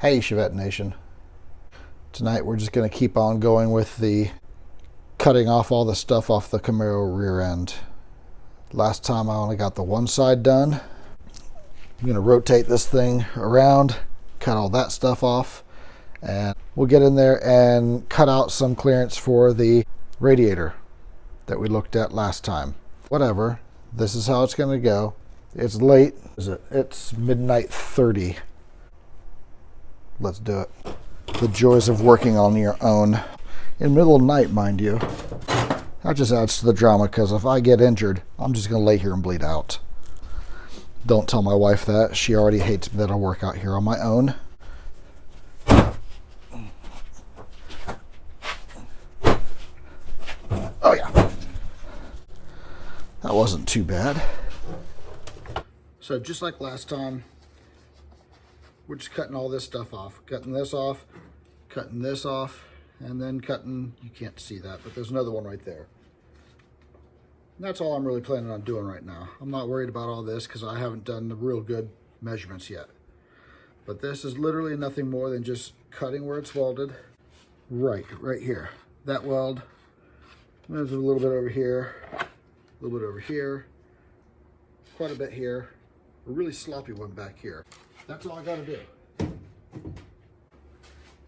Hey Chevette Nation. Tonight we're just going to keep on going with the cutting off all the stuff off the Camaro rear end. Last time I only got the one side done. I'm going to rotate this thing around, cut all that stuff off, and we'll get in there and cut out some clearance for the radiator that we looked at last time. Whatever, this is how it's going to go. It's late. It's midnight 30. Let's do it. The joys of working on your own. In the middle of the night, mind you. That just adds to the drama, because if I get injured, I'm just going to lay here and bleed out. Don't tell my wife that. She already hates that I work out here on my own. Oh yeah. That wasn't too bad. So just like last time, we're just cutting all this stuff off. Cutting this off, and then cutting, you can't see that, but there's another one right there. And that's all I'm really planning on doing right now. I'm not worried about all this because I haven't done the real good measurements yet. But this is literally nothing more than just cutting where it's welded. Right here. That weld. There's a little bit over here, a little bit over here, quite a bit here, a really sloppy one back here. That's all I gotta do.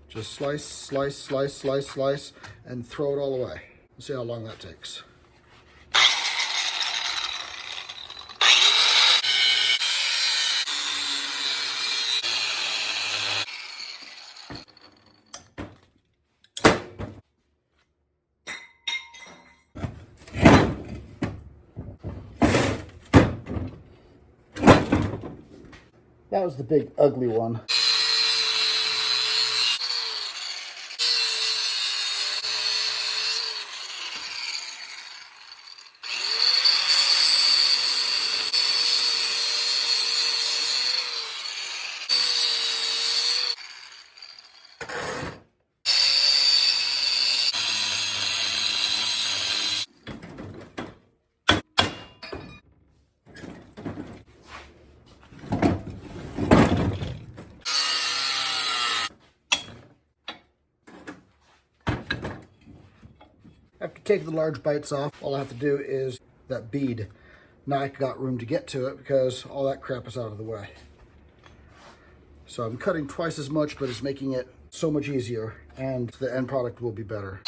Just slice, slice, slice, slice, slice, and throw it all away. Let's see how long that takes. That was the big ugly one. After taking the large bites off, all I have to do is that bead. Now I got room to get to it because all that crap is out of the way. So I'm cutting twice as much, but it's making it so much easier, and the end product will be better.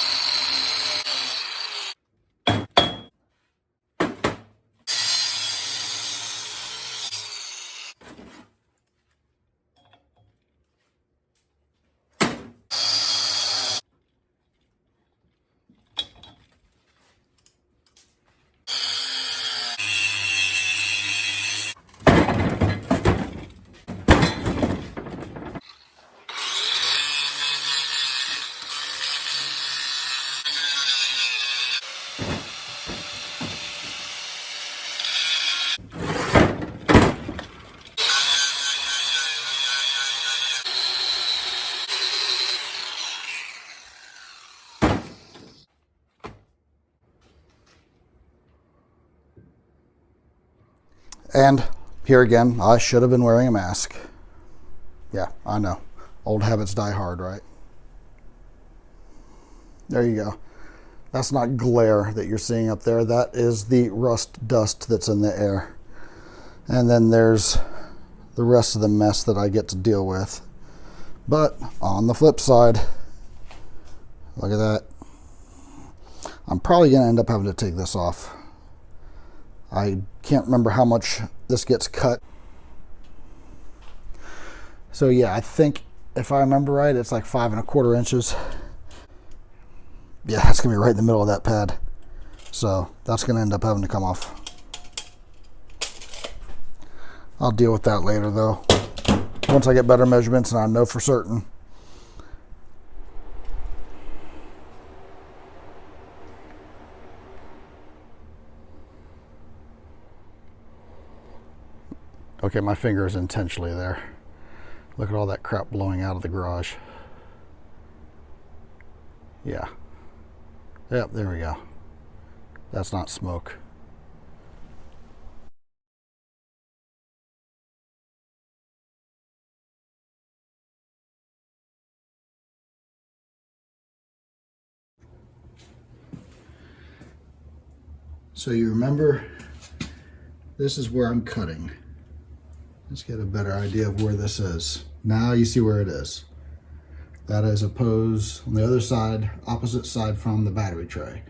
And here again, I should have been wearing a mask. Yeah, I know. Old habits die hard, right? There you go. That's not glare that you're seeing up there. That is the rust dust that's in the air. And then there's the rest of the mess that I get to deal with. But on the flip side, look at that. I'm probably going to end up having to take this off. I can't remember how much this gets cut. So yeah, I think if I remember right, it's like 5 1/4 inches. Yeah, that's gonna be right in the middle of that pad. So that's gonna end up having to come off. I'll deal with that later though. Once I get better measurements and I know for certain. Okay, my finger is intentionally there. Look at all that crap blowing out of the garage. Yeah. Yep, there we go. That's not smoke. So you remember, this is where I'm cutting. Let's get a better idea of where this is. Now you see where it is. That is opposed on the other side, opposite side from the battery tray.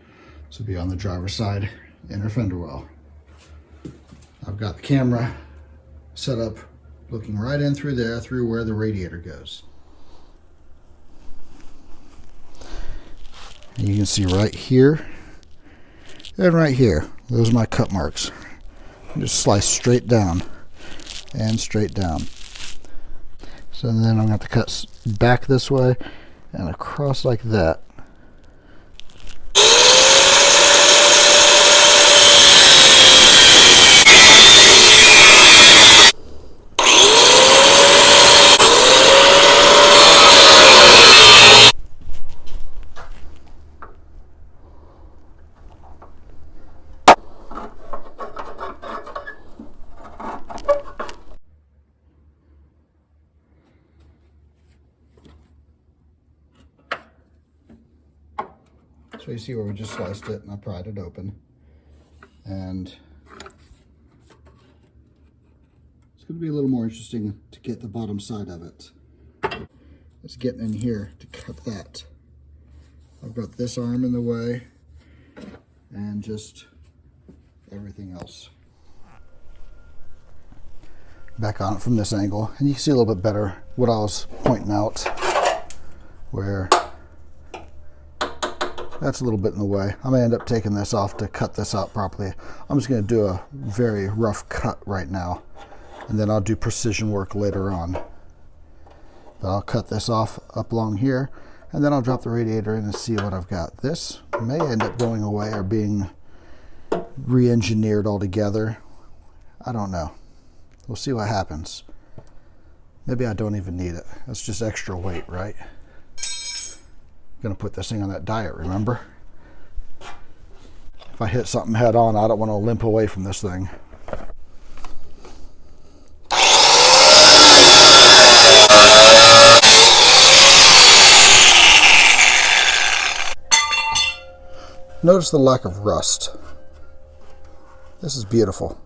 This will be on the driver's side, inner fender well. I've got the camera set up, looking right in through there, through where the radiator goes. And you can see right here and right here, those are my cut marks. Just slice straight down and straight down. So then I'm going to have to cut back this way and across like that. So you see where we just sliced it and I pried it open. And it's going to be a little more interesting to get the bottom side of it. It's getting in here to cut that. I've got this arm in the way and just everything else. Back on it from this angle, and you can see a little bit better what I was pointing out, where that's a little bit in the way. I'm gonna end up taking this off to cut this out properly. I'm just gonna do a very rough cut right now, and then I'll do precision work later on. But I'll cut this off up along here, and then I'll drop the radiator in and see what I've got. This may end up going away or being re-engineered altogether. I don't know. We'll see what happens. Maybe I don't even need it. That's just extra weight, right? Gonna put this thing on that diet, remember? If I hit something head on, I don't want to limp away from this thing. Notice the lack of rust. This is beautiful.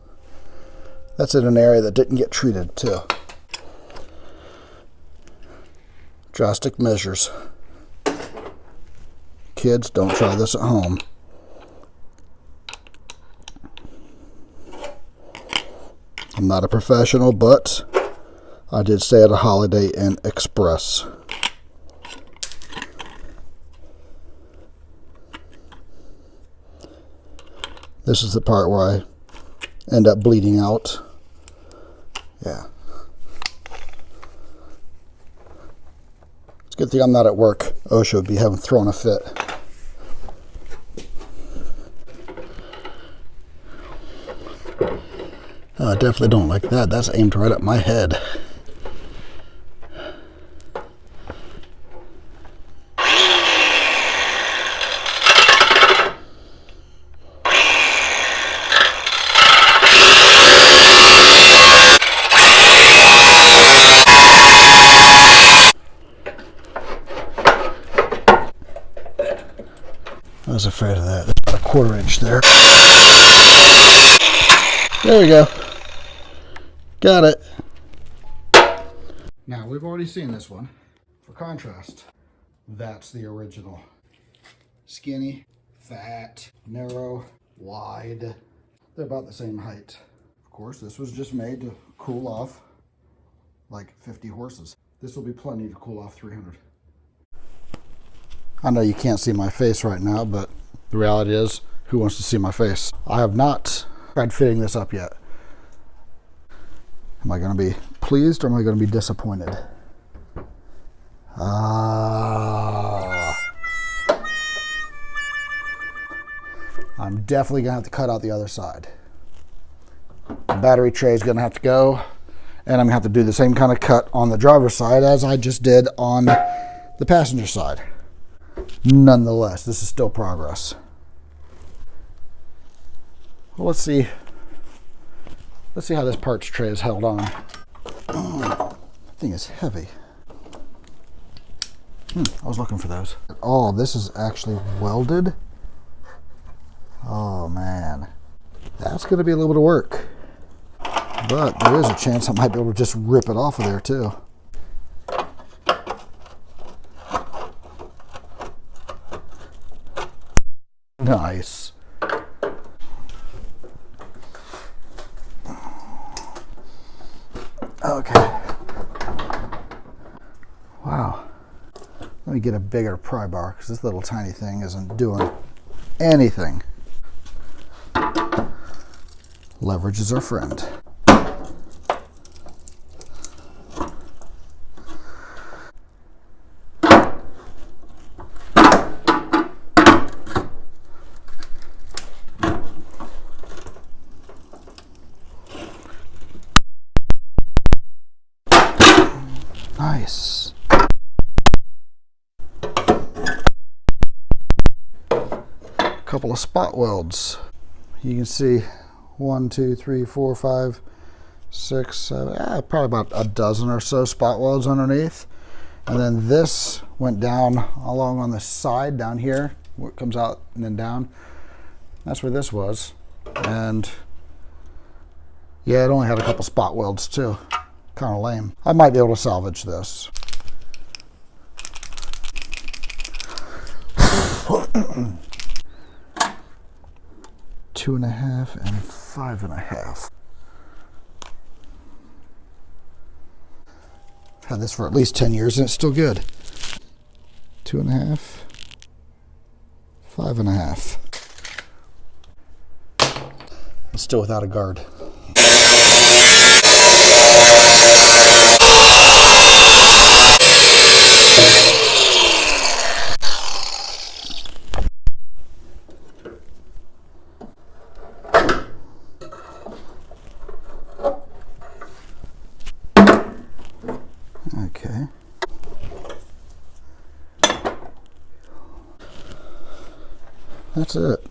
That's in an area that didn't get treated too. Drastic measures. Kids, don't try this at home. I'm not a professional, but I did stay at a Holiday Inn Express. This is the part where I end up bleeding out. Yeah. It's a good thing I'm not at work. OSHA would be having thrown a fit. I definitely don't like that. That's aimed right at my head. I was afraid of that. There's about a 1/4 inch there. There we go. Got it. Now, we've already seen this one. For contrast, that's the original. Skinny, fat, narrow, wide. They're about the same height. Of course, this was just made to cool off like 50 horses. This will be plenty to cool off 300. I know you can't see my face right now, but the reality is, who wants to see my face? I have not tried fitting this up yet. Am I going to be pleased or am I going to be disappointed? I'm definitely going to have to cut out the other side. The battery tray is going to have to go, and I'm going to have to do the same kind of cut on the driver's side as I just did on the passenger side. Nonetheless, this is still progress. Well, let's see how this parts tray is held on. Oh, that thing is heavy. I was looking for those. Oh, this is actually welded. Oh man, That's going to be a little bit of work. But there is a chance I might be able to just rip it off of there too. Nice. Okay. Wow. Let me get a bigger pry bar because this little tiny thing isn't doing anything. Leverage is our friend. Nice. A couple of spot welds. You can see 1, 2, 3, 4, 5, 6, 7, probably about a dozen or so spot welds underneath. And then this went down along on the side down here, where it comes out and then down. That's where this was. And yeah, it only had a couple spot welds too. Kind of lame. I might be able to salvage this. Two and a half and 5.5. Had this for at least 10 years and it's still good. 2.5, 5.5. It's still without a guard. Okay. That's it.